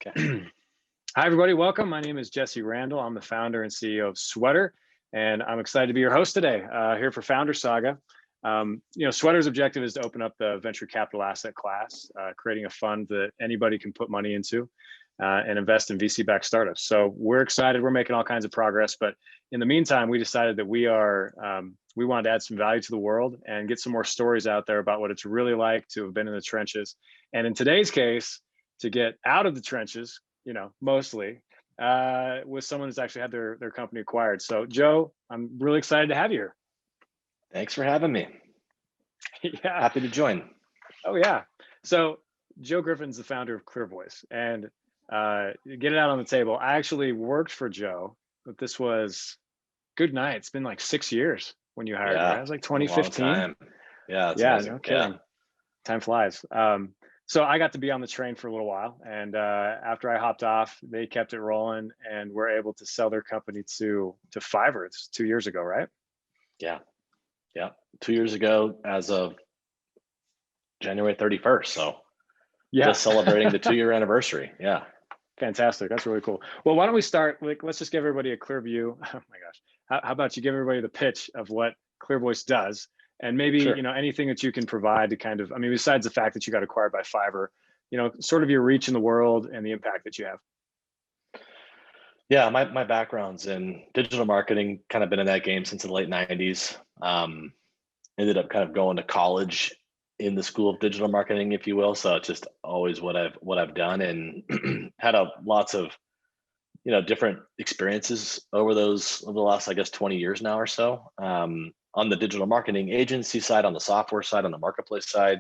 Okay. Hi, everybody. Welcome. My name is Jesse Randall. I'm the founder and CEO of Sweater, and I'm excited to be your host today here for Founder Saga. Sweater's objective is to open up the venture capital asset class, creating a fund that anybody can put money into and invest in VC-backed startups. So we're excited. We're making all kinds of progress, but in the meantime, we decided that we wanted to add some value to the world and get some more stories out there about what it's really like to have been in the trenches. And in today's case, to get out of the trenches, mostly with someone who's actually had their company acquired. So Joe, I'm really excited to have you here. Thanks for having me. Yeah. Happy to join. Oh yeah. So Joe Griffin's the founder of ClearVoice, and get it out on the table. I actually worked for Joe, but this was good night. It's been like 6 years when you hired me. Right? It was like 2015. Yeah. Yeah, amazing. no kidding. Yeah. Time flies. So I got to be on the train for a little while, and after I hopped off, they kept it rolling, and were able to sell their company to Fiverr. It's 2 years ago, right? Yeah. 2 years ago, as of January 31st. So yeah, just celebrating the 2-year anniversary. Yeah. Fantastic. That's really cool. Well, why don't we start? Let's just give everybody a clear view. Oh my gosh. How about you give everybody the pitch of what ClearVoice does? And maybe, Sure. Anything that you can provide to kind of, besides the fact that you got acquired by Fiverr, sort of your reach in the world and the impact that you have. Yeah, my background's in digital marketing, kind of been in that game since the late 90s. Ended up kind of going to college in the school of digital marketing, if you will. So it's just always what I've done, and had lots of different experiences over the last, I guess, 20 years now or so. On the digital marketing agency side, on the software side, on the marketplace side.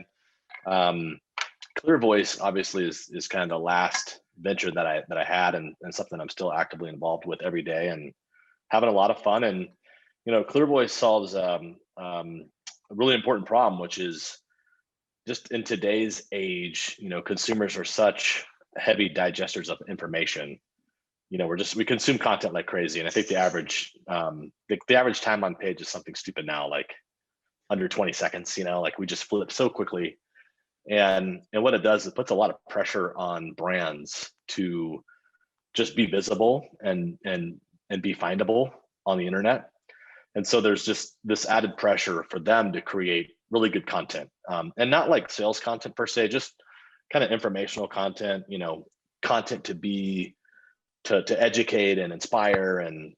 ClearVoice obviously is kind of the last venture that I had, and something I'm still actively involved with every day and having a lot of fun. And ClearVoice solves a really important problem, which is just in today's age, consumers are such heavy digesters of information. We consume content like crazy, and I think the average time on page is something stupid now, like under 20 seconds. Like we just flip so quickly, and what it does is it puts a lot of pressure on brands to just be visible and be findable on the internet. And so there's just this added pressure for them to create really good content, and not like sales content per se, just kind of informational content. Content to educate and inspire and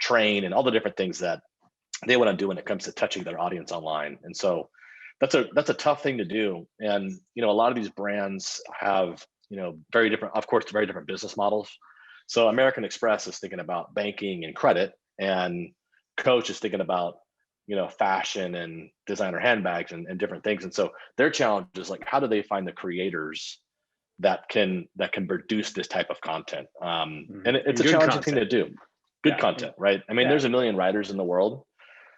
train, and all the different things that they want to do when it comes to touching their audience online. And so that's a tough thing to do. And a lot of these brands have very different business models. So American Express is thinking about banking and credit, and Coach is thinking about fashion and designer handbags and different things. And so their challenge is like, how do they find the creators that can produce this type of content? And it's a challenging thing to do. Good content, right? There's a million writers in the world,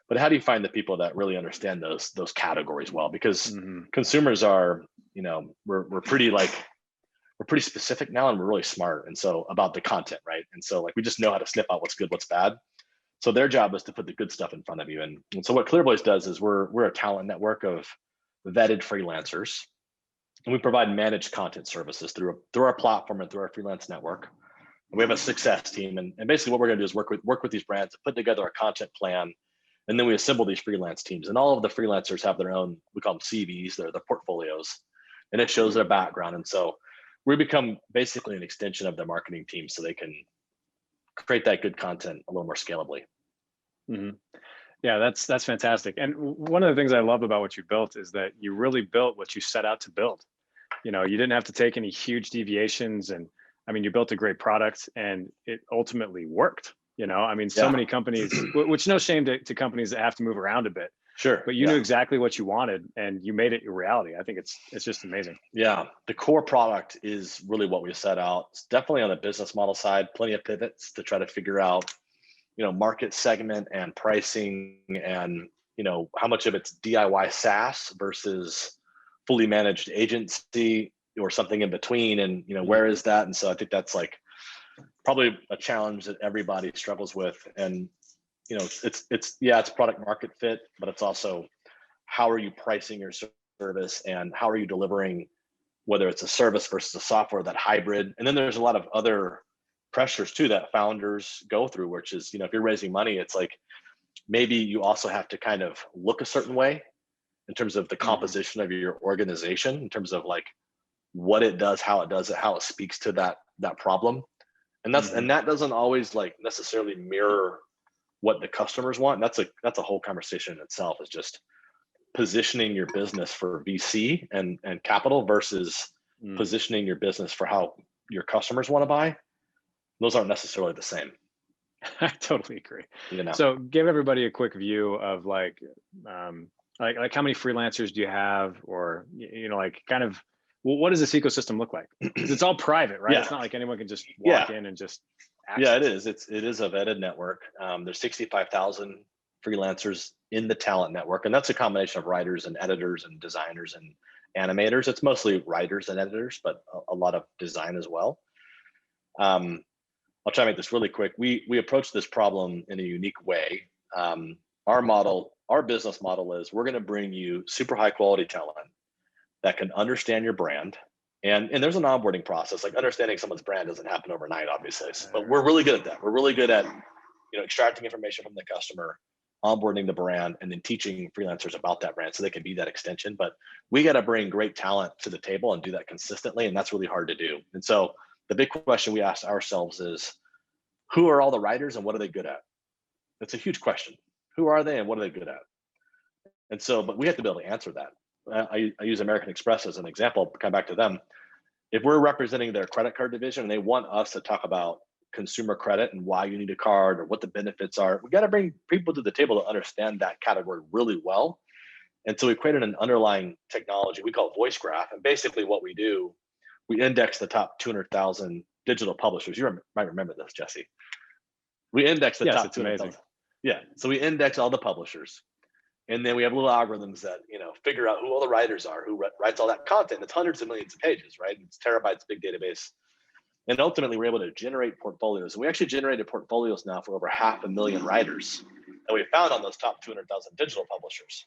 but how do you find the people that really understand those categories well? Because consumers are, we're pretty specific now, and we're really smart. And so about the content, right? And so we just know how to sniff out what's good, what's bad. So their job is to put the good stuff in front of you. And so what ClearVoice does is we're a talent network of vetted freelancers. And we provide managed content services through our platform and through our freelance network. And we have a success team, and basically what we're going to do is work with these brands to put together a content plan, and then we assemble these freelance teams. And all of the freelancers have their own, we call them CVs, they're their portfolios, and it shows their background. And so we become basically an extension of their marketing team, so they can create that good content a little more scalably. Yeah, that's fantastic. And one of the things I love about what you built is that you really built what you set out to build. You didn't have to take any huge deviations, and you built a great product, and it ultimately worked. So many companies, which no shame to companies that have to move around a bit. Sure. But you knew exactly what you wanted, and you made it a reality. I think it's just amazing. Yeah, the core product is really what we set out. It's definitely on the business model side, plenty of pivots to try to figure out market segment and pricing, and how much of it's DIY SaaS versus fully managed agency or something in between, and where is that? And so I think that's probably a challenge that everybody struggles with. And it's product market fit, but it's also how are you pricing your service, and how are you delivering whether it's a service versus a software, that hybrid. And then there's a lot of other pressures too that founders go through, which is, if you're raising money, it's like maybe you also have to kind of look a certain way in terms of the composition of your organization, in terms of like what it does, how it speaks to that problem. And that doesn't always like necessarily mirror what the customers want. And that's a whole conversation in itself, is just positioning your business for VC and capital versus positioning your business for how your customers want to buy. Those aren't necessarily the same. I totally agree. So give everybody a quick view of like how many freelancers do you have, or like kind of what does this ecosystem look like? Because it's all private, right? It's not like anyone can just walk in and just access. Yeah, it is. It is a vetted network. There's 65,000 freelancers in the talent network, and that's a combination of writers and editors and designers and animators. It's mostly writers and editors, but a lot of design as well. I'll try to make this really quick. We approach this problem in a unique way. Our business model is, we're going to bring you super high quality talent that can understand your brand. And there's an onboarding process. Like, understanding someone's brand doesn't happen overnight, obviously, but we're really good at that. We're really good at, extracting information from the customer, onboarding the brand, and then teaching freelancers about that brand so they can be that extension. But we got to bring great talent to the table and do that consistently. And that's really hard to do. And so the big question we ask ourselves is, who are all the writers and what are they good at? That's a huge question. Who are they and what are they good at? And so, but we have to be able to answer that. I use American Express as an example, come back to them. If we're representing their credit card division and they want us to talk about consumer credit and why you need a card or what the benefits are, we got to bring people to the table to understand that category really well. And so we created an underlying technology we call Voice Graph. And basically what we do, we index the top 200,000 digital publishers. You might remember this, Jesse. We index the top 200,000. Yeah, so we index all the publishers. And then we have little algorithms that, figure out who all the writers are, who writes all that content. It's hundreds of millions of pages, right? It's terabytes, big database. And ultimately, we're able to generate portfolios. And we actually generated portfolios now for over 500,000 writers that we found on those top 200,000 digital publishers.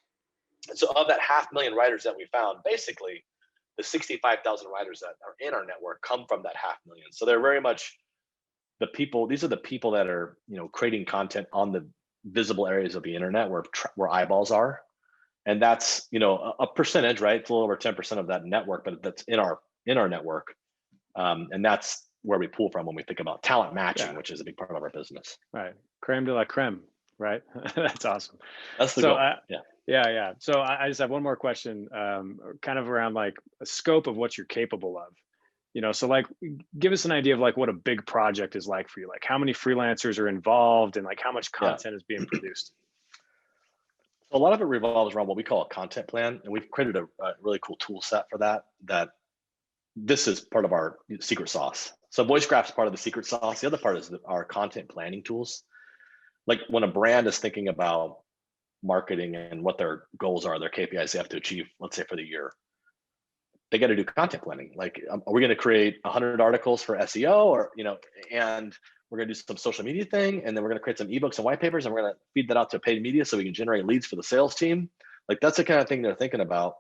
And so of that 500,000 writers that we found, basically the 65,000 writers that are in our network come from that 500,000. So they're very much the people. These are the people that are, creating content on the visible areas of the internet where eyeballs are. And that's, a percentage, right? It's a little over 10% of that network, but that's in our network. And that's where we pull from when we think about talent matching, which is a big part of our business. Right. Creme de la creme, right? That's awesome. That's the goal. Yeah. So I just have one more question, kind of around like a scope of what you're capable of. So like, give us an idea of like what a big project is like for you. Like, how many freelancers are involved and like how much content is being produced? A lot of it revolves around what we call a content plan. And we've created a really cool tool set for that this is part of our secret sauce. So Voice Graph is part of the secret sauce. The other part is our content planning tools. Like, when a brand is thinking about marketing and what their goals are, their KPIs they have to achieve, let's say for the year, they got to do content planning. Like, are we going to create 100 articles for SEO, or, and we're going to do some social media thing, and then we're going to create some ebooks and white papers, and we're going to feed that out to paid media so we can generate leads for the sales team. Like, that's the kind of thing they're thinking about.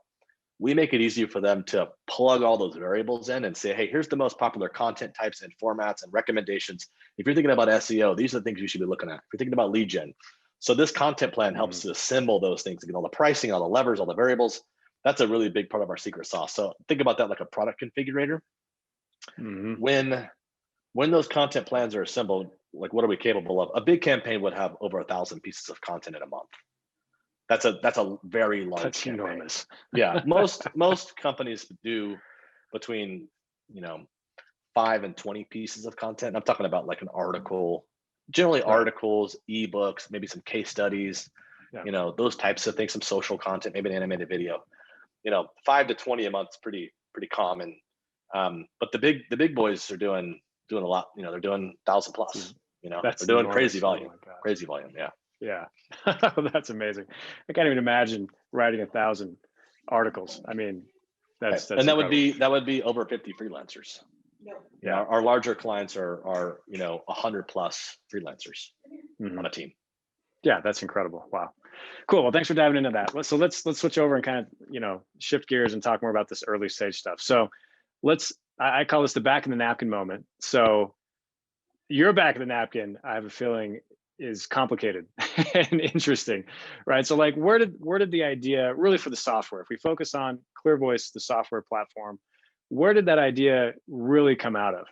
We make it easy for them to plug all those variables in and say, hey, here's the most popular content types and formats and recommendations. If you're thinking about SEO, these are the things you should be looking at. If you're thinking about lead gen. So this content plan helps to assemble those things, to get all the pricing, all the levers, all the variables. That's a really big part of our secret sauce. So think about that like a product configurator. When those content plans are assembled, like, what are we capable of? A big campaign would have over 1,000 pieces of content in a month. That's a very large That's campaign. enormous. Yeah, most companies do between 5 and 20 pieces of content. I'm talking about like an article, generally articles, ebooks, maybe some case studies, those types of things, some social content, maybe an animated video. 5 to 20 a month is pretty common. But the big boys are doing a lot. They're doing 1,000 plus. They're doing enormous. Crazy volume. Crazy volume. Yeah. Yeah. That's amazing. I can't even imagine writing 1,000 articles. I mean, that's and that incredible. would be over 50 freelancers. Yeah. Our larger clients are 100 plus freelancers on a team. Yeah, that's incredible. Wow. Cool. Well, thanks for diving into that. So let's switch over and kind of, shift gears and talk more about this early stage stuff. So I call this the back of the napkin moment. So your back of the napkin, I have a feeling, is complicated and interesting, right? So like, where did the idea really for the software, if we focus on ClearVoice, the software platform, where did that idea really come out of?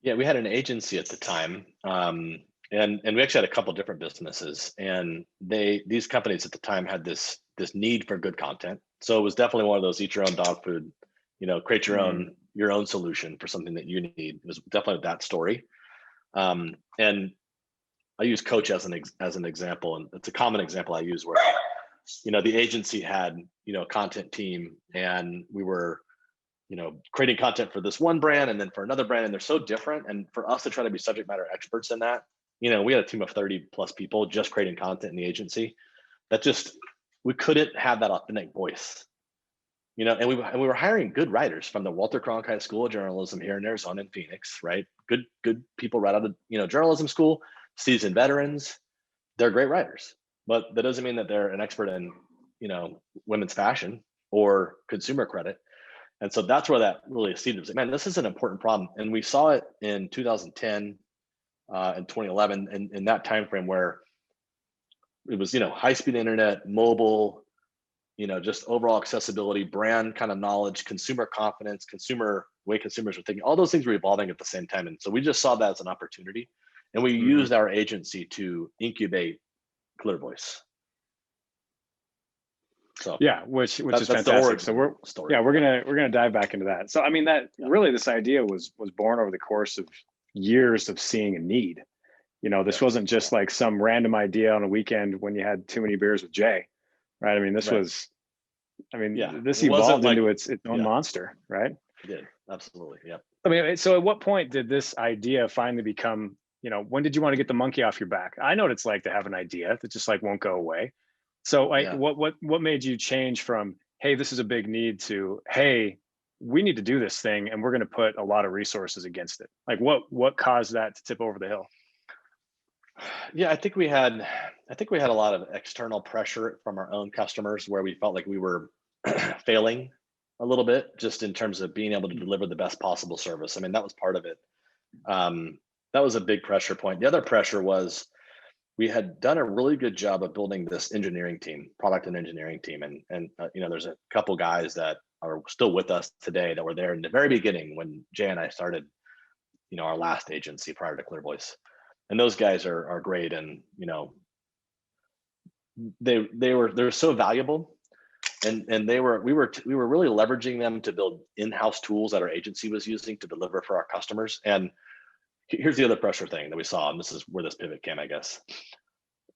Yeah, we had an agency at the time, and we actually had a couple different businesses, and these companies at the time had this need for good content. So it was definitely one of those eat your own dog food, create your own solution for something that you need. It was definitely that story. And I use Coach as an example, and it's a common example I use where the agency had a content team, and we were creating content for this one brand and then for another brand, and they're so different. And for us to try to be subject matter experts in that, we had a team of 30 plus people just creating content in the agency. That just, we couldn't have that authentic voice, and we were hiring good writers from the Walter Cronkite School of Journalism here in Arizona and Phoenix, right? Good people right out of journalism school, seasoned veterans. They're great writers, but that doesn't mean that they're an expert in women's fashion or consumer credit. And so that's where that really seeded. Was like, man, this is an important problem, and we saw it in 2010 and 2011, and in that time frame where it was high-speed internet, mobile, just overall accessibility, brand kind of knowledge, consumer confidence, consumer way consumers were thinking. All those things were evolving at the same time, and so we just saw that as an opportunity, and we used our agency to incubate ClearVoice. So yeah, which is fantastic. So we're gonna dive back into that. So I mean, that really, this idea was born over the course of years of seeing a need. This wasn't just like some random idea on a weekend when you had too many beers with Jay, right? I mean, this was, this evolved into its own monster, right? It did, absolutely, yeah. I mean, so at what point did this idea finally become, when did you want to get the monkey off your back? I know what it's like to have an idea that just like won't go away. So like, what made you change from, hey, this is a big need, to, hey, we need to do this thing and we're going to put a lot of resources against it? Like what caused that to tip over the hill? Yeah, I think we had a lot of external pressure from our own customers where we felt like we were failing a little bit just in terms of being able to deliver the best possible service. I mean, that was part of it. That was a big pressure point. The other pressure was we had done a really good job of building this engineering team, product and engineering team. And there's a couple guys that are still with us today that were there in the very beginning when Jay and I started, our last agency prior to ClearVoice. And those guys are great. And, they're so valuable. And we were really leveraging them to build in-house tools that our agency was using to deliver for our customers. And here's the other pressure thing that we saw, and this is where this pivot came, I guess.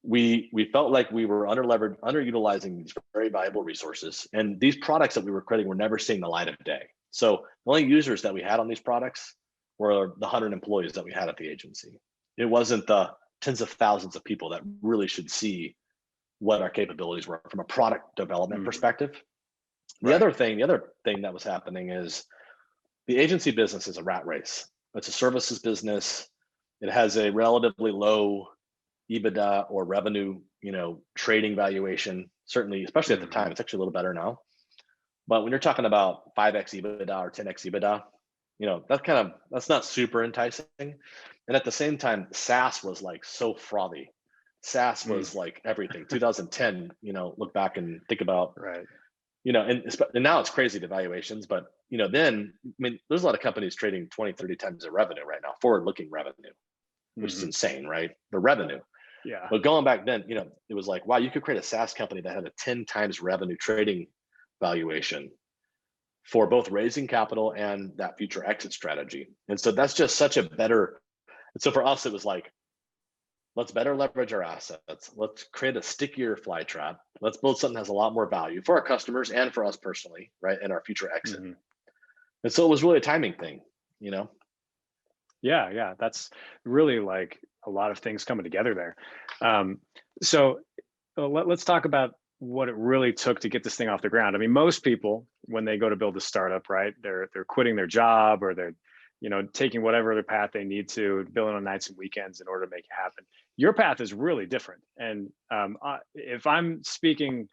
We felt like we were underutilizing these very valuable resources, and these products that we were creating were never seeing the light of day. So the only users that we had on these products were the 100 employees that we had at the agency. It wasn't the tens of thousands of people that really should see what our capabilities were from a product development perspective. The other thing that was happening is the agency business is a rat race. It's a services business. It has a relatively low EBITDA or revenue, trading valuation, certainly, especially at the time. It's actually a little better now. But when you're talking about 5x EBITDA or 10x EBITDA, that's not super enticing. And at the same time, SaaS was like so frothy. SaaS was like everything. 2010, look back and think about, right. And now it's crazy, the valuations, but then, I mean, there's a lot of companies trading 20, 30 times their revenue right now, forward-looking revenue, which is insane, right? The revenue. Yeah. But going back then, it was like, wow, you could create a SaaS company that had a 10 times revenue trading valuation for both raising capital and that future exit strategy. And so that's just such a better, and so for us, it was like, let's better leverage our assets. Let's create a stickier fly trap. Let's build something that has a lot more value for our customers and for us personally, right? And our future exit. And so it was really a timing thing, Yeah, that's really like a lot of things coming together there. So let's talk about what it really took to get this thing off the ground. I mean, most people, when they go to build a startup, right, they're quitting their job, or they're taking whatever other path they need to, building on nights and weekends in order to make it happen. Your path is really different. And if I'm speaking,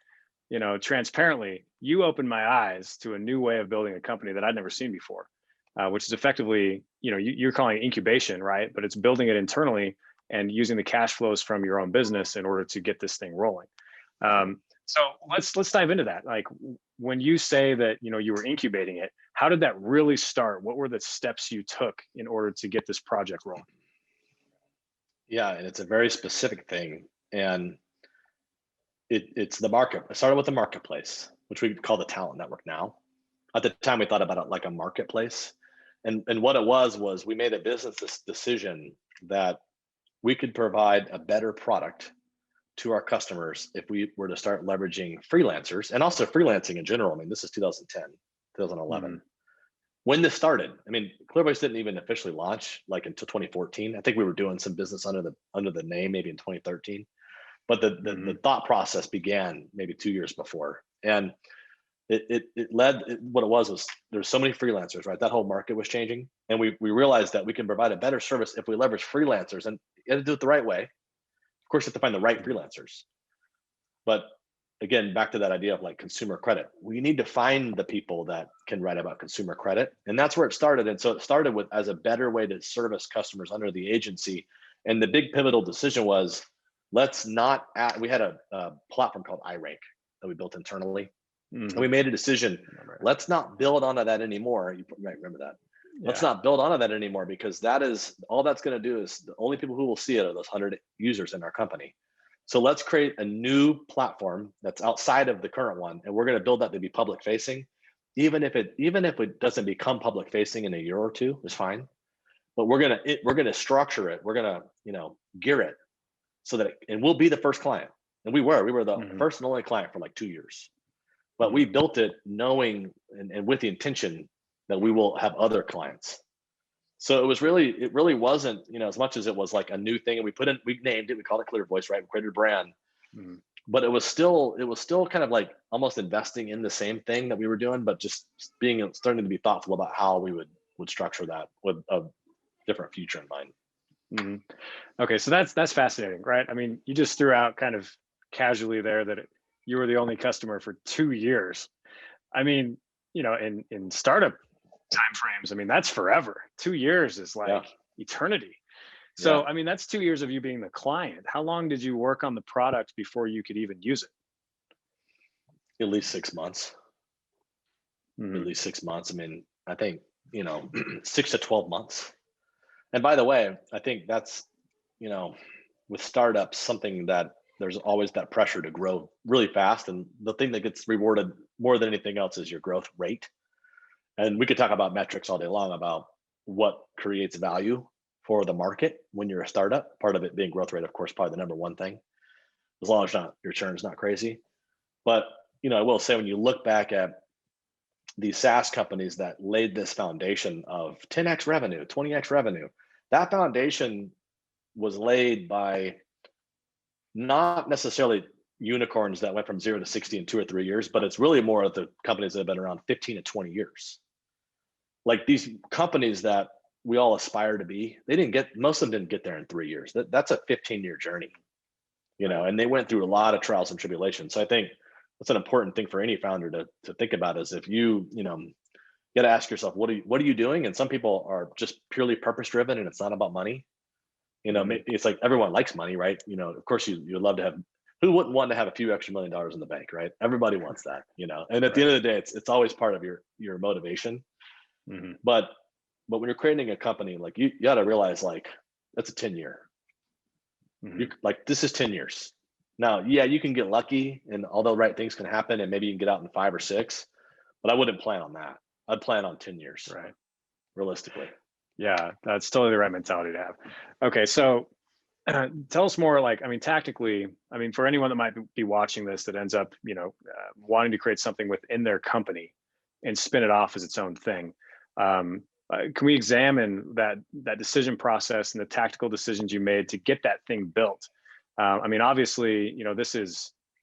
transparently, you opened my eyes to a new way of building a company that I'd never seen before, which is effectively, you're calling it incubation, right? But it's building it internally and using the cash flows from your own business in order to get this thing rolling. So let's dive into that. Like, when you say that you were incubating it, how did that really start? What were the steps you took in order to get this project rolling? Yeah, and it's a very specific thing, and it's the market. I started with the marketplace, which we call the talent network now. At the time, we thought about it like a marketplace, and what it was we made a business decision that we could provide a better product to our customers if we were to start leveraging freelancers, and also freelancing in general. I mean, this is 2010, 2011. Mm-hmm. When this started, I mean, ClearVoice didn't even officially launch like until 2014. I think we were doing some business under the name maybe in 2013, but the thought process began maybe 2 years before. And it led, what it was there's so many freelancers, right? That whole market was changing, and we realized that we can provide a better service if we leverage freelancers, and you have to do it the right way. Of course, you have to find the right freelancers. But again, back to that idea of like consumer credit, we need to find the people that can write about consumer credit, and that's where it started. And so it started with as a better way to service customers under the agency. And the big pivotal decision was, let's not we had a platform called iRank that we built internally. And we made a decision, let's not build onto that anymore. You might remember that. Let's not build onto that anymore, because that is all that's going to do is the only people who will see it are those 100 users in our company. So let's create a new platform that's outside of the current one, and we're going to build that to be public facing. Even if it doesn't become public facing in a year or two, is fine. But we're gonna structure it. We're gonna gear it so that and we'll be the first client. And we were the first and only client for like 2 years. But we built it knowing and with the intention that we will have other clients. So it really wasn't, as much as it was like a new thing, and we named it, we called it ClearVoice, right? We created a brand, but it was still kind of like almost investing in the same thing that we were doing, but just starting to be thoughtful about how we would structure that with a different future in mind. Okay, so that's fascinating, right? I mean, you just threw out kind of casually there that you were the only customer for 2 years. I mean, in startup timeframes, I mean, that's forever. 2 years is like eternity. So, I mean, that's 2 years of you being the client. How long did you work on the product before you could even use it? At least 6 months. At least 6 months. I mean, I think, 6 to 12 months. And by the way, I think that's, with startups, something that there's always that pressure to grow really fast. And the thing that gets rewarded more than anything else is your growth rate. And we could talk about metrics all day long about what creates value for the market when you're a startup. Part of it being growth rate, of course, probably the number one thing, as long as your churn is not crazy. But, I will say, when you look back at these SaaS companies that laid this foundation of 10x revenue, 20x revenue, that foundation was laid by not necessarily unicorns that went from 0 to 60 in 2 or 3 years, but it's really more of the companies that have been around 15 to 20 years. Like these companies that we all aspire to be, most of them didn't get there in 3 years. That's a 15-year journey, and they went through a lot of trials and tribulations. So I think that's an important thing for any founder to think about, is if you got to ask yourself, what are you doing? And some people are just purely purpose driven, and it's not about money. It's like everyone likes money, right? Of course you'd love to have, who wouldn't want to have a few extra $1 million in the bank, right? Everybody wants that, and at the end of the day, it's always part of your motivation. But when you're creating a company, like you got to realize, like, that's a 10-year. Like, this is 10 years. Now, you can get lucky and all the right things can happen, and maybe you can get out in 5 or 6, but I wouldn't plan on that. I'd plan on 10 years, right? Realistically. Yeah, that's totally the right mentality to have. Okay, so tell us more, like, I mean, tactically, I mean, for anyone that might be watching this that ends up, wanting to create something within their company and spin it off as its own thing. Can we examine that decision process and the tactical decisions you made to get that thing built? I mean, obviously,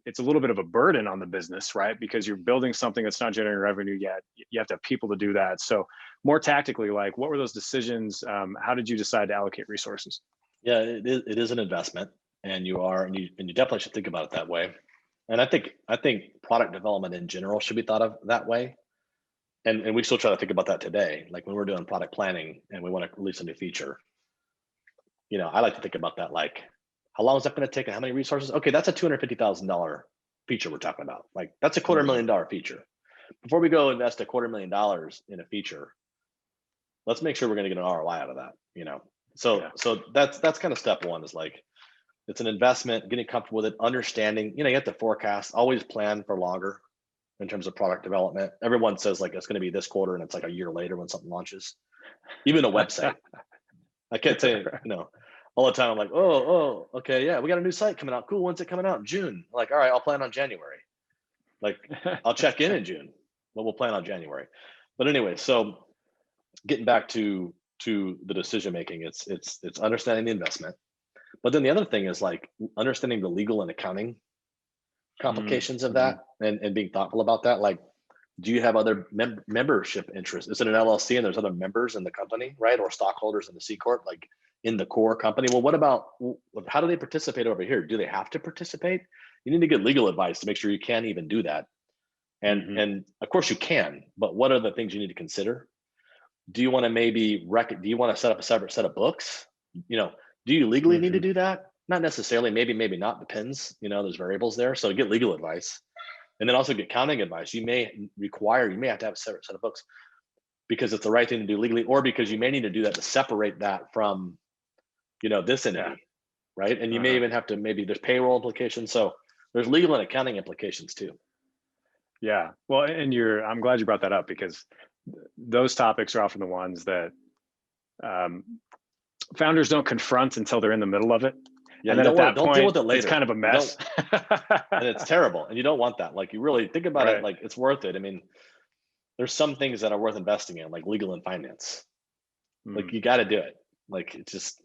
it's a little bit of a burden on the business, right? Because you're building something that's not generating revenue yet. You have to have people to do that. So more tactically, like, what were those decisions? How did you decide to allocate resources? Yeah, it is an investment, and you definitely should think about it that way. And I think product development in general should be thought of that way. And we still try to think about that today. Like when we're doing product planning and we want to release a new feature, I like to think about that, like, how long is that going to take and how many resources? Okay, that's a $250,000 feature we're talking about. Like that's a $250,000 feature. Before we go invest $250,000 in a feature, let's make sure we're going to get an ROI out of that. So Yeah. so that's kind of step one, is like, it's an investment, getting comfortable with it, understanding, you have to forecast, always plan for longer in terms of product development. Everyone says like it's going to be this quarter and it's like a year later when something launches. Even a website. I can't say, all the time. I'm like, oh, okay, yeah, we got a new site coming out. Cool. When's it coming out? June. Like, all right, I'll plan on January. Like, I'll check in June, but we'll plan on January. But anyway, so getting back to the decision making, it's understanding the investment. But then the other thing is like understanding the legal and accounting complications of that, and being thoughtful about that. Like, do you have other membership interests? Is it an LLC and there's other members in the company, right? Or stockholders in the C Corp, like in the core company? Well, what about, how do they participate over here? Do they have to participate? You need to get legal advice to make sure you can even do that. And of course you can, but what are the things you need to consider? Do you want to do you want to set up a separate set of books? Do you legally need to do that? Not necessarily, maybe not, depends. There's variables there. So get legal advice. And then also get accounting advice. You may have to have a separate set of books because it's the right thing to do legally, or because you may need to do that to separate that from, this entity, right? And you may even have to, maybe there's payroll implications. So there's legal and accounting implications too. Yeah. Well, and I'm glad you brought that up, because those topics are often the ones that founders don't confront until they're in the middle of it. Yeah, and then at that don't point, deal with it later. it's kind of a mess. And it's terrible. And you don't want that. Like, you really think about it, like it's worth it. I mean, there's some things that are worth investing in, like legal and finance. Like, you got to do it. Like, it's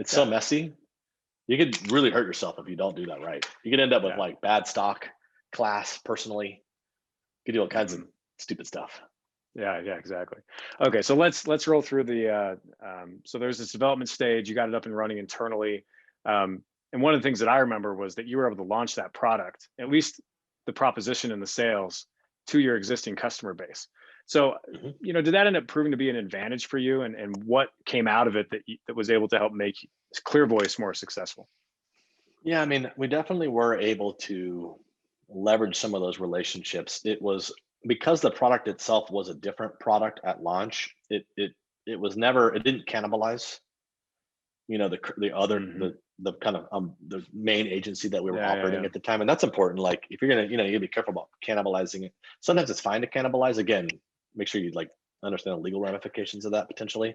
so messy. You could really hurt yourself if you don't do that right. You could end up with like bad stock class personally. You could do all kinds of stupid stuff. Yeah, exactly. Okay, so let's roll through the so there's this development stage. You got it up and running internally, and one of the things that I remember was that you were able to launch that product, at least the proposition and the sales, to your existing customer base. So did that end up proving to be an advantage for you, and what came out of it that was able to help make ClearVoice more successful? Yeah, I mean, we definitely were able to leverage some of those relationships. It was because the product itself was a different product at launch. It didn't cannibalize, the other, the kind of the main agency that we were operating at the time. And that's important. Like, if you're gonna, you gotta be careful about cannibalizing it. Sometimes it's fine to cannibalize. Again, make sure you like understand the legal ramifications of that potentially.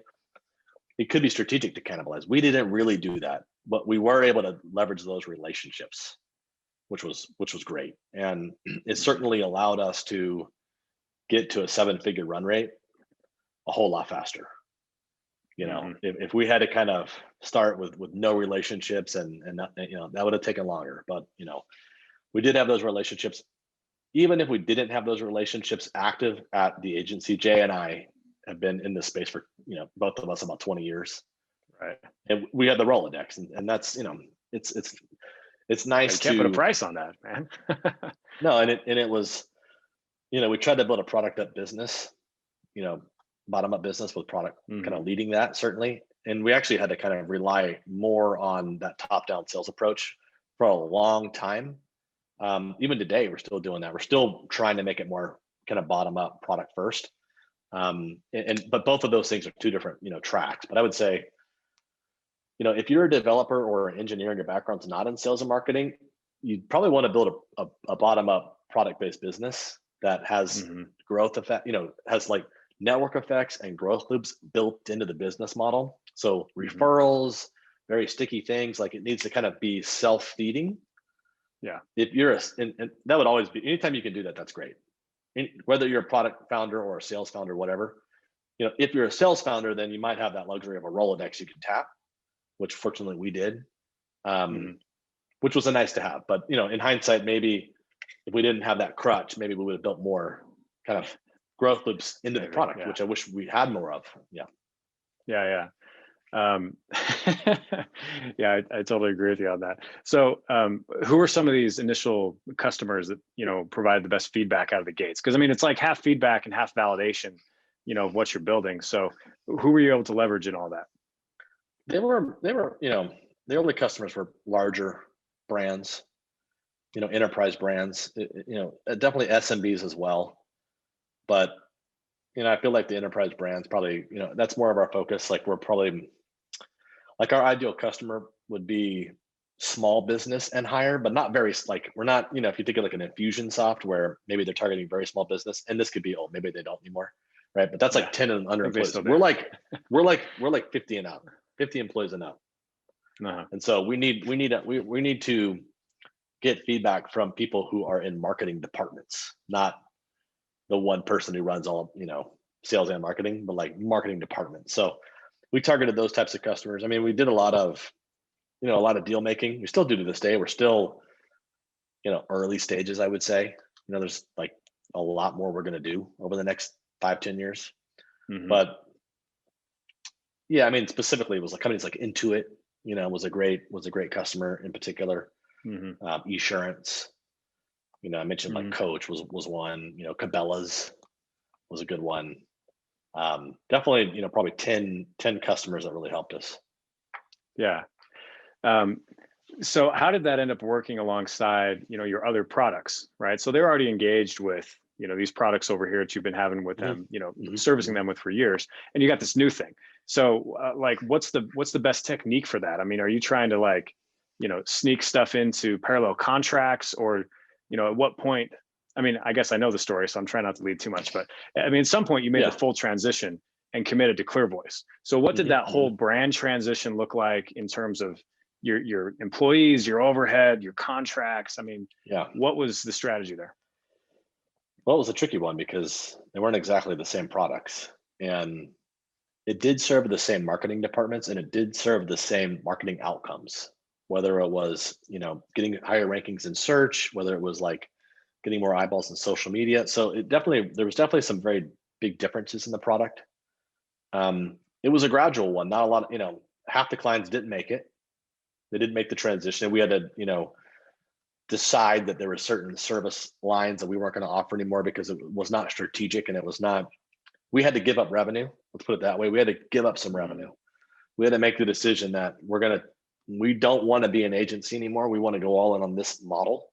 It could be strategic to cannibalize. We didn't really do that, but we were able to leverage those relationships, which was great. And it certainly allowed us to get to a 7-figure run rate a whole lot faster. If we had to kind of start with no relationships and that would have taken longer. But we did have those relationships. Even if we didn't have those relationships active at the agency, Jay and I have been in this space for both of us about 20 years. Right. And we had the Rolodex, and that's it's nice to put a price on that, man. No, and it was, we tried to build a product up business, bottom up business with product kind of leading that, certainly. And we actually had to kind of rely more on that top down sales approach for a long time. Even today, we're still doing that. We're still trying to make it more kind of bottom up, product first. But both of those things are two different, tracks. But I would say, if you're a developer or an engineer and your background's not in sales and marketing, you probably want to build a bottom up product based business that has growth effect, has like network effects and growth loops built into the business model. So referrals, very sticky things, like it needs to kind of be self-feeding. Yeah. If you're and that would always be, anytime you can do that, that's great. Whether you're a product founder or a sales founder, whatever, if you're a sales founder, then you might have that luxury of a Rolodex you can tap, which fortunately we did, which was a nice to have. But, in hindsight, maybe if we didn't have that crutch, maybe we would have built more kind of growth loops into the product, which I wish we had more of. Yeah. Um, yeah, I totally agree with you on that. So, who are some of these initial customers that, provide the best feedback out of the gates? Because I mean, it's like half feedback and half validation, of what you're building. So, who were you able to leverage in all that? They were, the early customers were larger brands, enterprise brands, definitely SMBs as well. But, I feel like the enterprise brands probably, that's more of our focus. Like we're probably like our ideal customer would be small business and higher, but not very like we're not, if you think of like an Infusionsoft where maybe they're targeting very small business, and this could be, oh, maybe they don't anymore. Right. But that's Yeah, like 10 and under I think they employees. still do. We're like 50 and up, 50 employees and up. Uh-huh. And so we need to get feedback from people who are in marketing departments, not the one person who runs all, sales and marketing, but like marketing departments. So we targeted those types of customers. I mean, we did a lot of, a lot of deal making. We still do to this day. We're still, early stages, I would say. There's like a lot more we're going to do over the next 5-10 years. Mhm. But yeah, I mean, specifically, it was like companies like Intuit, was a great customer in particular. Mhm. Esurance, I mentioned like Mhm. Coach was one. Cabela's was a good one. Definitely, probably 10 customers that really helped us. Yeah. Um, so how did that end up working alongside, your other products, right? So they're already engaged with, these products over here that you've been having with them, servicing them with for years, and you got this new thing. So like, what's the best technique for that? I mean, are you trying to like, sneak stuff into parallel contracts, or, at what point? I mean, I guess I know the story, so I'm trying not to lead too much, but I mean, at some point you made the Yeah. full transition and committed to ClearVoice. So what did that whole brand transition look like in terms of your employees, your overhead, your contracts? I mean, Yeah. what was the strategy there? Well, it was a tricky one because they weren't exactly the same products. And it did serve the same marketing departments, and it did serve the same marketing outcomes, whether it was, getting higher rankings in search, whether it was like getting more eyeballs in social media. So there was definitely some very big differences in the product. It was a gradual one, not a lot, half the clients didn't make it. They didn't make the transition. And we had to, decide that there were certain service lines that we weren't going to offer anymore because it was not strategic, and we had to give up revenue. Let's put it that way. We had to give up some revenue. We had to make the decision that we don't want to be an agency anymore. We want to go all in on this model.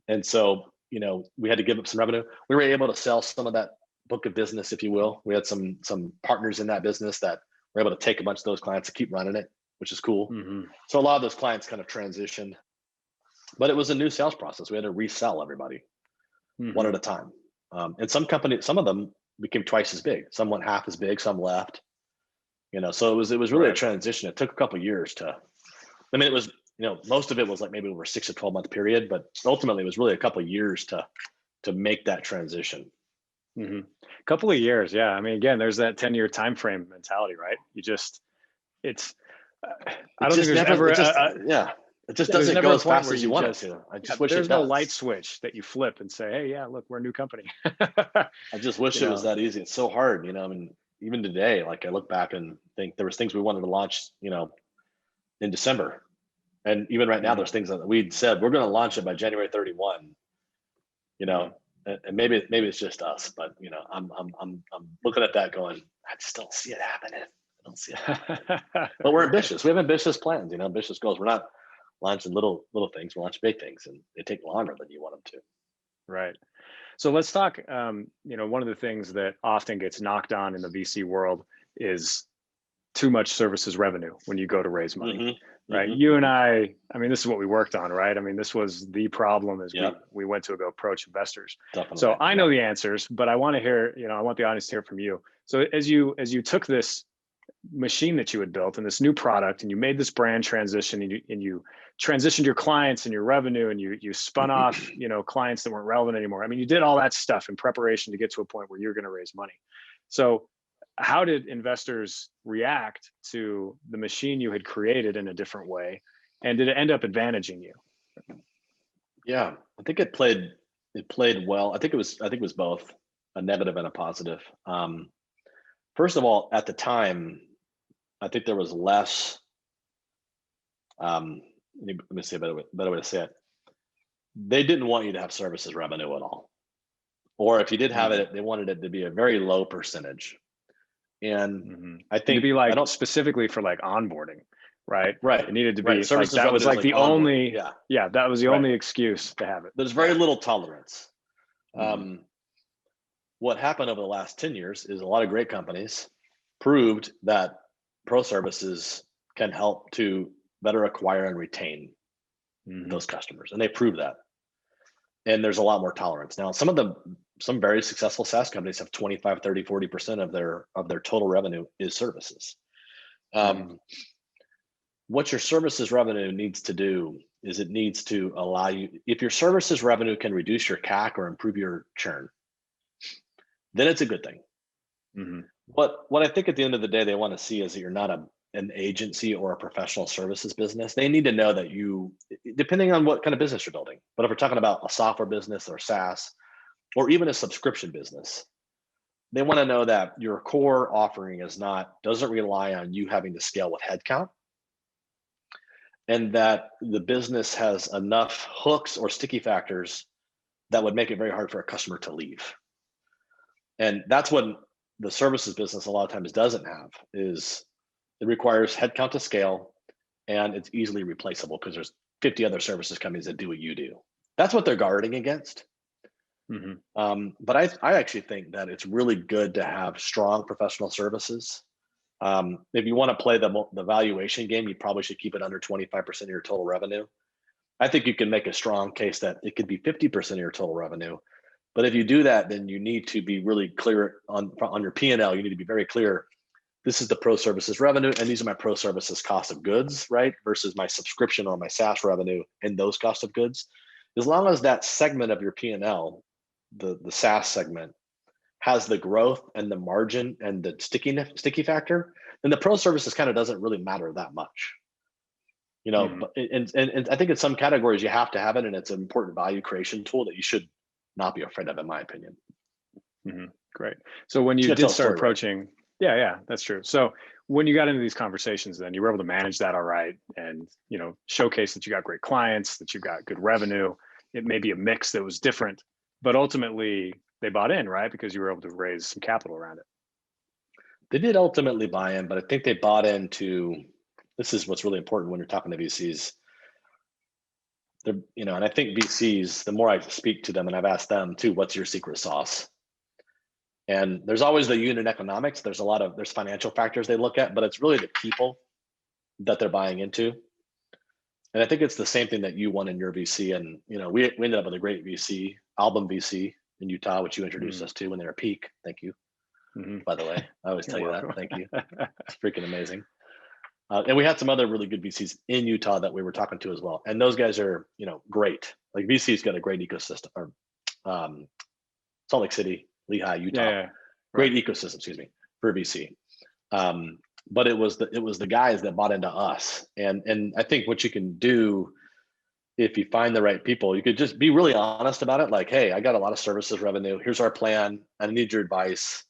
And so, we had to give up some revenue. We were able to sell some of that book of business, if you will. We had some partners in that business that were able to take a bunch of those clients and keep running it, which is cool. Mm-hmm. So a lot of those clients kind of transitioned, but it was a new sales process. We had to resell everybody one at a time. And some of them became twice as big. Some went half as big, some left. So it was really a transition. It took a couple of years I mean, it was, most of it was like maybe over 6 to 12 month period, but ultimately it was really a couple of years to make that transition. Mm-hmm. A couple of years, yeah. I mean, again, there's that 10-year time frame mentality, right? I don't think there's ever it just doesn't go as fast as you want it to. I just wish there's it does. no light switch that you flip and say, hey, yeah, look, we're a new company. I just wish it was that easy. It's so hard, I mean, even today, like I look back and think there was things we wanted to launch, in December. And even right now, there's things that we'd said we're going to launch it by January 31. And maybe it's just us, but I'm looking at that going, I just don't see it happening. I don't see it happening. But we're ambitious. We have ambitious plans, ambitious goals. We're not launching little things. We're launching big things, and they take longer than you want them to. Right. So let's talk. One of the things that often gets knocked on in the VC world is too much services revenue when you go to raise money. Right. You and I mean, this is what we worked on, right? I mean, this was the problem as we went to go approach investors. Definitely. So I know the answers, but I want to hear, I want the audience to hear from you. So as you took this machine that you had built and this new product, and you made this brand transition, and you transitioned your clients and your revenue, and you spun off, clients that weren't relevant anymore. I mean, you did all that stuff in preparation to get to a point where you're going to raise money. So how did investors react to the machine you had created in a different way? And did it end up advantaging you? Yeah, I think it played well. I think it was both a negative and a positive. First of all, at the time, I think there was less, let me say a better way to say it. They didn't want you to have services revenue at all. Or if you did have it, they wanted it to be a very low percentage. And I to think be like specifically for like onboarding, right? Right. It needed to Right. be Services like, that was revenue like is the onboarding. only, Yeah. that was the Right. only excuse to have it. There's very little tolerance. What happened over the last 10 years is a lot of great companies proved that pro services can help to better acquire and retain those customers. And they proved that. And there's a lot more tolerance. Now, some very successful SaaS companies have 25, 30, 40% of their total revenue is services. What your services revenue needs to do is it needs to allow you, if your services revenue can reduce your CAC or improve your churn, then it's a good thing. What I think at the end of the day they want to see is that you're not an agency or a professional services business. They need to know that you, depending on what kind of business you're building, but if we're talking about a software business or SaaS, or even a subscription business, they want to know that your core offering doesn't rely on you having to scale with headcount, and that the business has enough hooks or sticky factors that would make it very hard for a customer to leave. And that's what the services business a lot of times doesn't have, is it requires headcount to scale, and it's easily replaceable because there's 50 other services companies that do what you do. That's what they're guarding against. But I actually think that it's really good to have strong professional services. If you want to play the valuation game, you probably should keep it under 25% of your total revenue. I think you can make a strong case that it could be 50% of your total revenue. But if you do that, then you need to be really clear on your P&L. You need to be very clear. This is the pro services revenue, and these are my pro services cost of goods, right? Versus my subscription or my SaaS revenue and those cost of goods. As long as that segment of your P&L, the SaaS segment, has the growth and the margin and the sticky factor, then the pro services kind of doesn't really matter that much. But and I think in some categories you have to have it, and it's an important value creation tool that you should not be afraid of, in my opinion. Great. So when you did start approaching, yeah, that's true. So when you got into these conversations, then you were able to manage that all right, and showcase that you got great clients, that you got good revenue. It may be a mix that was different, but ultimately they bought in, right? Because you were able to raise some capital around it. They did ultimately buy in, but I think they bought into, this is what's really important when you're talking to VCs. And I think VCs, the more I speak to them, and I've asked them too, what's your secret sauce? And there's always the unit economics. There's financial factors they look at, but it's really the people that they're buying into. And I think it's the same thing that you want in your VC. And we ended up with a great VC, Album VC in Utah, which you introduced us to when they were Peak. Thank you. By the way, I always tell you that. Thank you. It's freaking amazing. And we had some other really good VCs in Utah that we were talking to as well. And those guys are, great. Like VC's got a great ecosystem. Or Salt Lake City, Lehigh, Utah. Great ecosystem, excuse me, for VC. But it was the guys that bought into us. And I think what you can do, if you find the right people, you could just be really honest about it. Like, hey, I got a lot of services revenue. Here's our plan. I need your advice.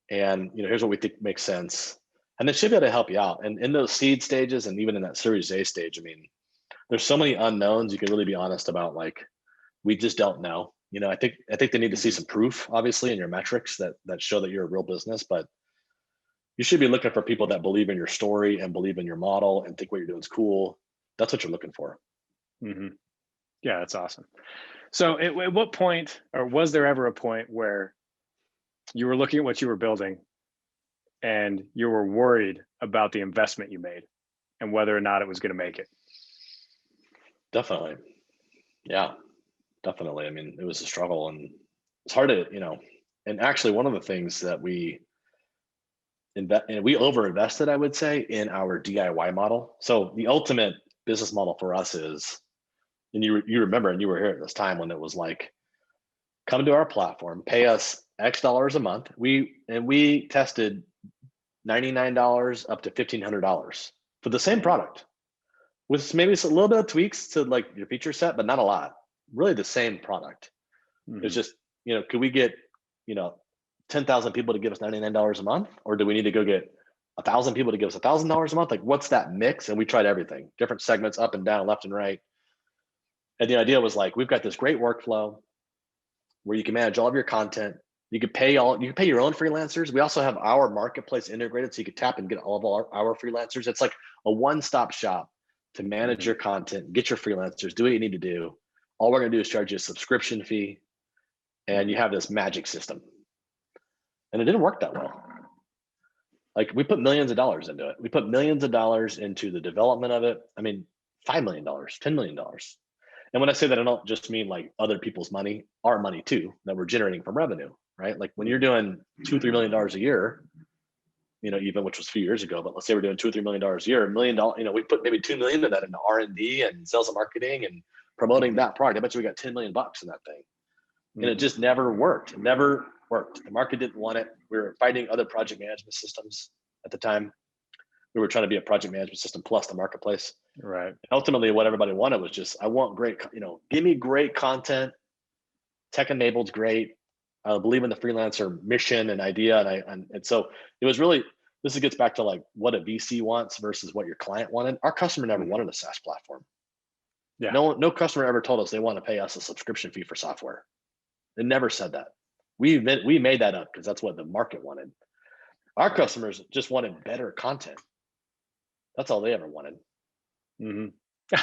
And here's what we think makes sense. And they should be able to help you out. And in those seed stages, and even in that Series A stage, I mean, there's so many unknowns. You can really be honest about, like, we just don't know. I think they need to see some proof, obviously, in your metrics that show that you're a real business. But you should be looking for people that believe in your story and believe in your model and think what you're doing is cool. That's what you're looking for. Yeah, that's awesome. So at what point, or was there ever a point where you were looking at what you were building and you were worried about the investment you made and whether or not it was going to make it? Definitely. Yeah, definitely. I mean, it was a struggle, and it's hard to, and actually one of the things that we over-invested, I would say, in our DIY model. So the ultimate business model for us is, and you remember, and you were here at this time when it was like, come to our platform, pay us X dollars a month. We tested $99 up to $1,500 for the same product, with maybe a little bit of tweaks to like your feature set, but not a lot. Really the same product. It's just, could we get 10,000 people to give us $99 a month, or do we need to go get 1,000 people to give us $1,000 a month? Like, what's that mix? And we tried everything, different segments, up and down, left and right. And the idea was like, we've got this great workflow where you can manage all of your content. You could pay your own freelancers. We also have our marketplace integrated, so you could tap and get all of our freelancers. It's like a one-stop shop to manage your content, get your freelancers, do what you need to do. All we're gonna do is charge you a subscription fee, and you have this magic system. And it didn't work that well. Like, we put millions of dollars into it. We put millions of dollars into the development of it. I mean, $5 million, $10 million. And when I say that, I don't just mean like other people's money, our money too, that we're generating from revenue, right? Like, when you're doing $2-3 million a year, even, which was a few years ago, but let's say we're doing $2-3 million a year, $1 million, we put maybe 2 million of that into R&D and sales and marketing and promoting that product. I bet you we got 10 million bucks in that thing. And it just never worked. It never worked. The market didn't want it. We were fighting other project management systems at the time. We were trying to be a project management system plus the marketplace. Right. And ultimately, what everybody wanted was just, I want great, give me great content. Tech enabled's great. I believe in the freelancer mission and idea. And so it was really, this gets back to like what a VC wants versus what your client wanted. Our customer never wanted a SaaS platform. Yeah. No customer ever told us they want to pay us a subscription fee for software. They never said that. We made that up because that's what the market wanted. Our customers just wanted better content. That's all they ever wanted.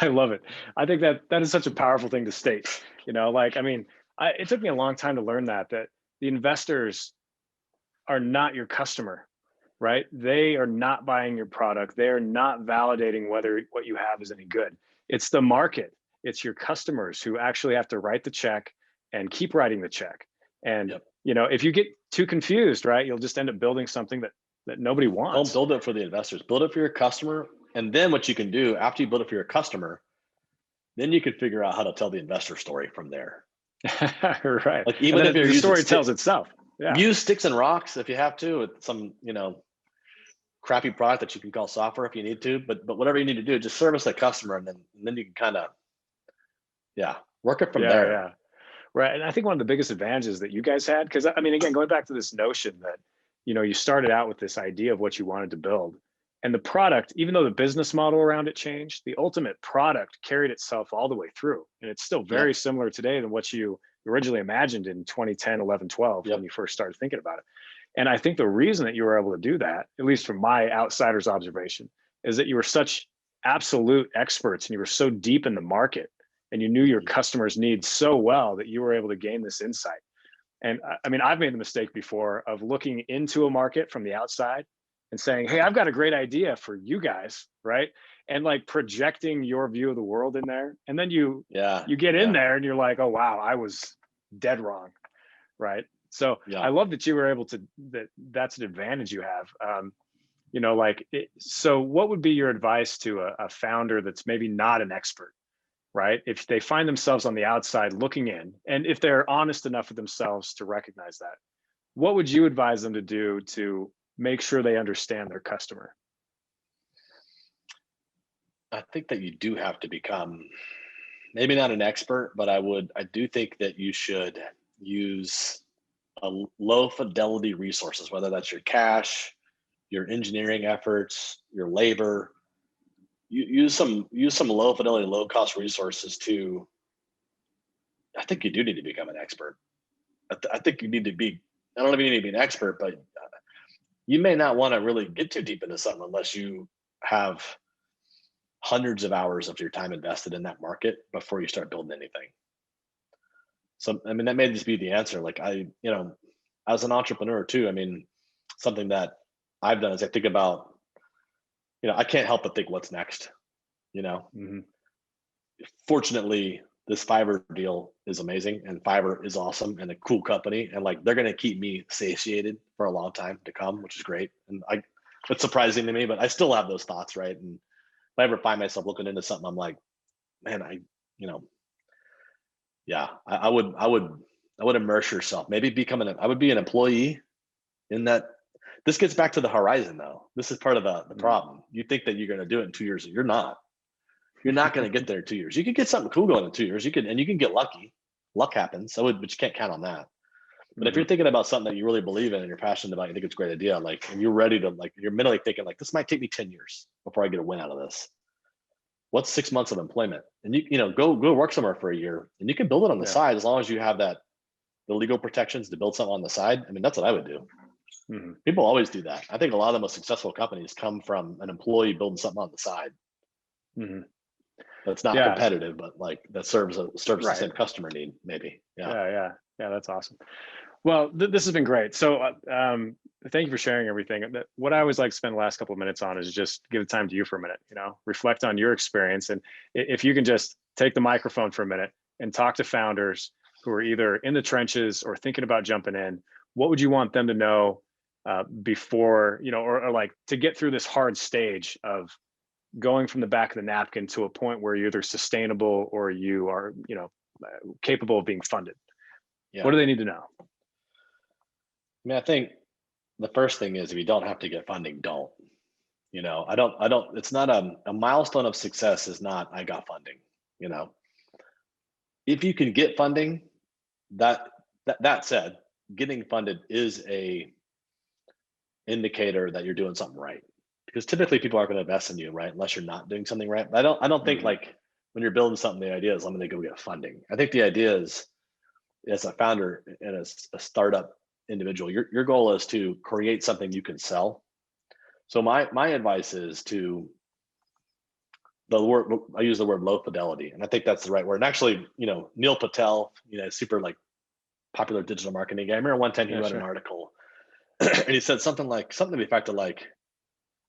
I love it. I think that is such a powerful thing to state. It took me a long time to learn that the investors are not your customer, right? They are not buying your product. They are not validating whether what you have is any good. It's the market. It's your customers who actually have to write the check and keep writing the check. And if you get too confused, right, you'll just end up building something that nobody wants. Don't build it for the investors. Build it for your customer. And then what you can do after you build it for your customer, then you can figure out how to tell the investor story from there. Right. Like, even if the story tells itself. Yeah. Use sticks and rocks if you have to, with some crappy product that you can call software if you need to. But whatever you need to do, just service the customer, and then you can kind of work it from there. Yeah. Right. And I think one of the biggest advantages that you guys had, because again, going back to this notion that, you started out with this idea of what you wanted to build, and the product, even though the business model around it changed, the ultimate product carried itself all the way through. And it's still very similar today than what you originally imagined in 2010, 11, 12, when you first started thinking about it. And I think the reason that you were able to do that, at least from my outsider's observation, is that you were such absolute experts and you were so deep in the market and you knew your customers' needs so well that you were able to gain this insight. And I've made the mistake before of looking into a market from the outside and saying, hey, I've got a great idea for you guys, right? And like projecting your view of the world in there. And then you get in there and you're like, oh, wow, I was dead wrong, right? So I love that you were able to, that's an advantage you have. So what would be your advice to a founder that's maybe not an expert, right? If they find themselves on the outside looking in, and if they're honest enough with themselves to recognize that, what would you advise them to do to make sure they understand their customer? I think that you do have to become, maybe not an expert, but I do think that you should use a low fidelity resources, whether that's your cash, your engineering efforts, your labor. Use some low fidelity, low cost resources to. I think you do need to become an expert. I think you need to be. I don't know if you need to be an expert, but you may not want to really get too deep into something unless you have hundreds of hours of your time invested in that market before you start building anything. So that may just be the answer. Like as an entrepreneur too. Something that I've done is I think about. I can't help but think what's next, Fortunately, this Fiverr deal is amazing and Fiverr is awesome and a cool company. And like, they're going to keep me satiated for a long time to come, which is great. And it's surprising to me, but I still have those thoughts. Right. And if I ever find myself looking into something, I'm like, man, I would immerse yourself, maybe I would be an employee in that. This gets back to the horizon though. This is part of the problem. You think that you're going to do it in 2 years. You're not going to get there in 2 years. You could get something cool going in 2 years. You can get lucky. Luck happens. But you can't count on that. But if you're thinking about something that you really believe in and you're passionate about, you think it's a great idea, like, and you're ready to, like, you're mentally thinking like, this might take me 10 years before I get a win out of this. What's 6 months of employment? And go work somewhere for a year and you can build it on the side as long as you have the legal protections to build something on the side. I mean, that's what I would do. People always do that. I think a lot of the most successful companies come from an employee building something on the side. That's not competitive, but like that serves the same customer need, maybe. Yeah, that's awesome. Well, this has been great. So thank you for sharing everything. What I always like to spend the last couple of minutes on is just give the time to you for a minute, reflect on your experience. And if you can just take the microphone for a minute and talk to founders who are either in the trenches or thinking about jumping in, what would you want them to know before, or like to get through this hard stage of going from the back of the napkin to a point where you're either sustainable or you are, capable of being funded? What do they need to know? I mean, I think the first thing is, if you don't have to get funding, don't. I don't. It's not a milestone of success. Is not I got funding. If you can get funding, that said, getting funded is a indicator that you're doing something right. Because typically people aren't going to invest in you, right? Unless you're not doing something right. But I don't think like when you're building something, the idea is I'm going to go get funding. I think the idea is, as a founder and as a startup individual, your goal is to create something you can sell. So my advice is to I use the word low fidelity, and I think that's the right word. And actually, Neil Patel, super like popular digital marketing guy. I remember one time he wrote an article, and he said something to the effect of like,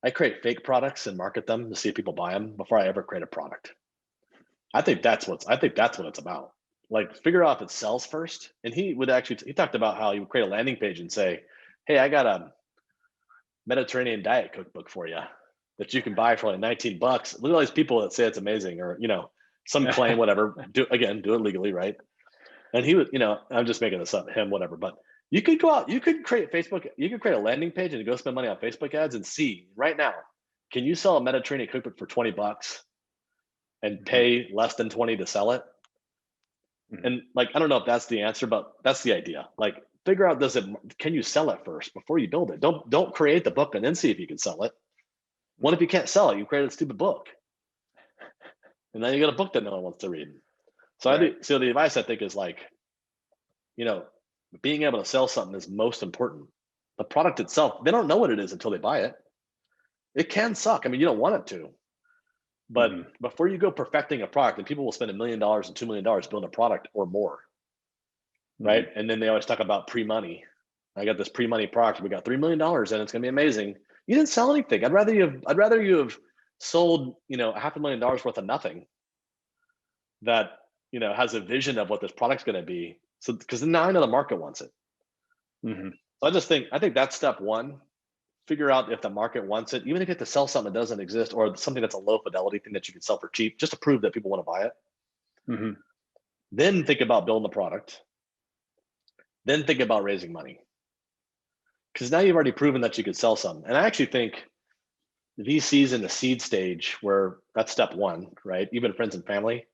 I create fake products and market them to see if people buy them before I ever create a product. I think that's what it's about. Like, figure out if it sells first. And he talked about how he would create a landing page and say, hey, I got a Mediterranean diet cookbook for you that you can buy for like $19. Look at all these people that say it's amazing, or, some claim, whatever, do it legally, right? And he would, I'm just making this up, whatever, but you could go out, you could create a landing page and go spend money on Facebook ads and see right now, can you sell a Mediterranean cookbook for $20 and pay less than 20 to sell it? And like, I don't know if that's the answer, but that's the idea. Like, figure out, can you sell it first before you build it? Don't create the book and then see if you can sell it. What if you can't sell it? You create a stupid book. And then you got a book that no one wants to read. So the advice I think is like, being able to sell something is most important. The product itself, they don't know what it is until they buy it. It can suck. I mean, you don't want it to. But before you go perfecting a product, and people will spend $1 million and $2 million building a product or more, right? And then they always talk about pre-money. I got this pre-money product. We got $3 million, and it's going to be amazing. You didn't sell anything. I'd rather you have sold, $500,000 worth of nothing. That has a vision of what this product's going to be. So, because now I know the market wants it. So I think that's step one. Figure out if the market wants it, even if you have to sell something that doesn't exist, or something that's a low fidelity thing that you can sell for cheap, just to prove that people want to buy it. Then think about building the product. Then think about raising money. Because now you've already proven that you could sell something. And I actually think VCs in the seed stage, where that's step one, right? Even friends and family,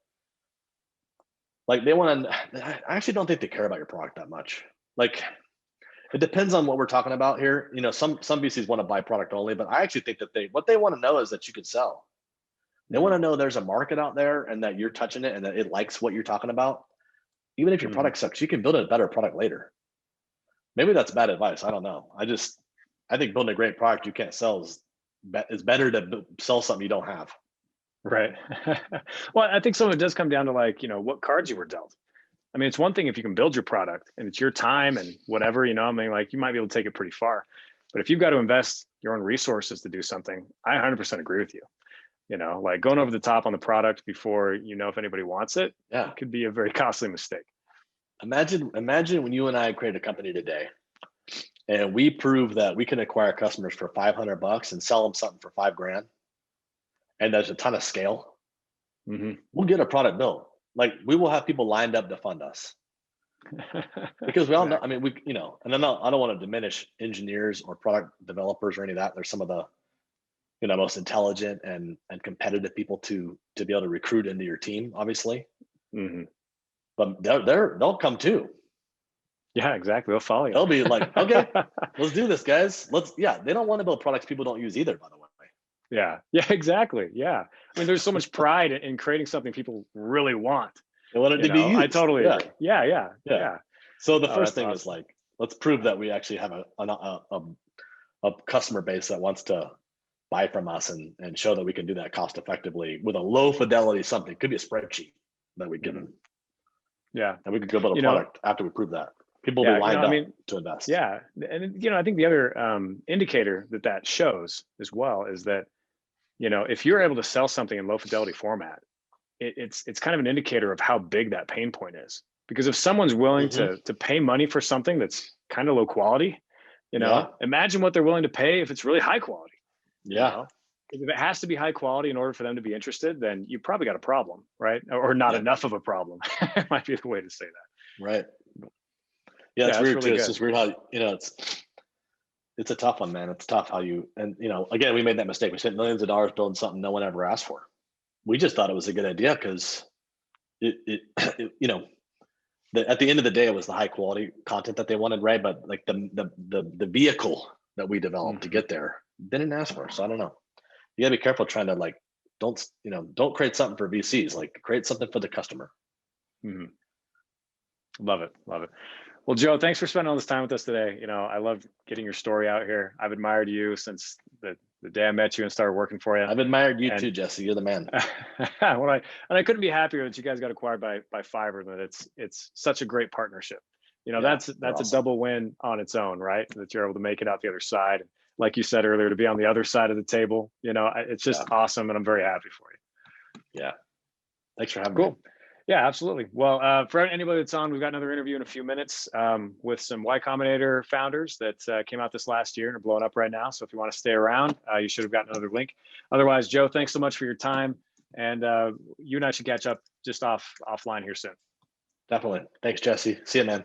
like I actually don't think they care about your product that much. Like, it depends on what we're talking about here. Some VCs want to buy product only, but I actually think that what they want to know is that you can sell. They want to know there's a market out there and that you're touching it and that it likes what you're talking about. Even if your product sucks, you can build a better product later. Maybe that's bad advice. I don't know. I think building a great product you can't sell is better to sell something you don't have. Right. Well, I think some of it does come down to like, what cards you were dealt. I mean, it's one thing if you can build your product and it's your time and whatever, I mean, like, you might be able to take it pretty far. But if you've got to invest your own resources to do something, I 100% agree with you. Like going over the top on the product before if anybody wants it, it could be a very costly mistake. Imagine when you and I create a company today and we prove that we can acquire customers for $500 and sell them something for $5,000. And there's a ton of scale. We'll get a product built. Like, we will have people lined up to fund us, because we all know. I mean, and I don't want to diminish engineers or product developers or any of that. They're some of the, most intelligent and competitive people to be able to recruit into your team, obviously. But they'll come too. Yeah, exactly. They'll follow you. They'll be like, okay, let's do this, guys. Yeah, they don't want to build products people don't use either, by the way. Yeah, yeah, exactly. Yeah. I mean, there's so much pride in creating something people really want. They want it You to be know, I used. totally Yeah, agree. Yeah, yeah, yeah. yeah. So the Oh, first that's thing is awesome. like, let's prove that we actually have a customer base that wants to buy from us and show that we can do that cost effectively with a low fidelity something. It could be a spreadsheet that we give them. Yeah. And we could go build a You know, product after we prove that. People will yeah, be lined up to invest. yeah. And, I think the other indicator that shows as well is that, if you're able to sell something in low fidelity format, it's kind of an indicator of how big that pain point is. Because if someone's willing to pay money for something that's kind of low quality, Yeah. imagine what they're willing to pay if it's really high quality. Yeah. If it has to be high quality in order for them to be interested, then you probably got a problem, right? Or not enough of a problem. Might be the way to say that. Right. Yeah, it's weird really too. good. It's just weird how, it's a tough one, man. It's tough how again, we made that mistake. We spent millions of dollars building something no one ever asked for. We just thought it was a good idea because at the end of the day, it was the high quality content that they wanted, right? But like the vehicle that we developed to get there, they didn't ask for. So I don't know. You gotta be careful trying to like, don't create something for VCs, like create something for the customer. Love it. Love it. Well, Joe, thanks for spending all this time with us today. I love getting your story out here. I've admired you since the day I met you and started working for you. I've admired you too, Jesse. You're the man. I couldn't be happier that you guys got acquired by Fiverr. That it's such a great partnership. That's awesome. A double win on its own, right? That you're able to make it out the other side. Like you said earlier, to be on the other side of the table, it's just awesome, and I'm very happy for you. Yeah. Thanks for having me. Cool. Yeah, absolutely. Well, for anybody that's on, we've got another interview in a few minutes with some Y Combinator founders that came out this last year and are blowing up right now. So if you want to stay around, you should have gotten another link. Otherwise, Joe, thanks so much for your time. And you and I should catch up just offline here soon. Definitely. Thanks, Jesse. See you, man.